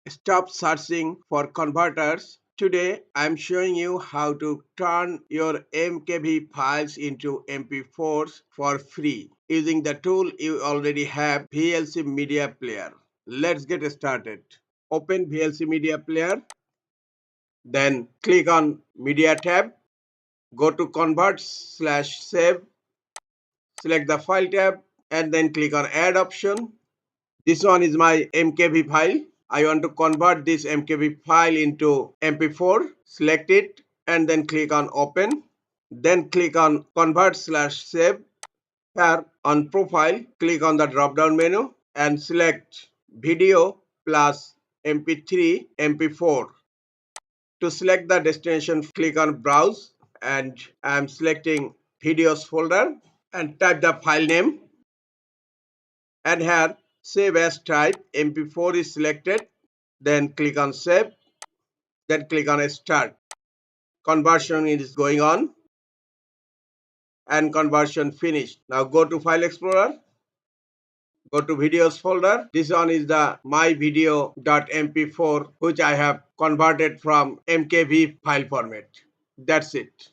Stop searching for converters. Today I'm showing you how to turn your MKV files into MP4s for free using the tool you already have, VLC Media Player. Let's get started. Open VLC Media Player, then click on Media tab, go to Convert/Save, select the File tab, and then click on Add option. This one is my MKV file. I want to convert this MKV file into MP4. Select it and then click on Open. Then click on Convert/Save. Here on Profile, click on the drop-down menu and select Video plus MP3 MP4. To select the destination, click on Browse and I am selecting Videos folder and type the file name. And here save as type MP4 is selected, then click on save, then click on start. Conversion is going on and conversion finished. Now go to File Explorer, go to Videos folder. This one is the my video.mp4 which I have converted from MKV file format. That's it.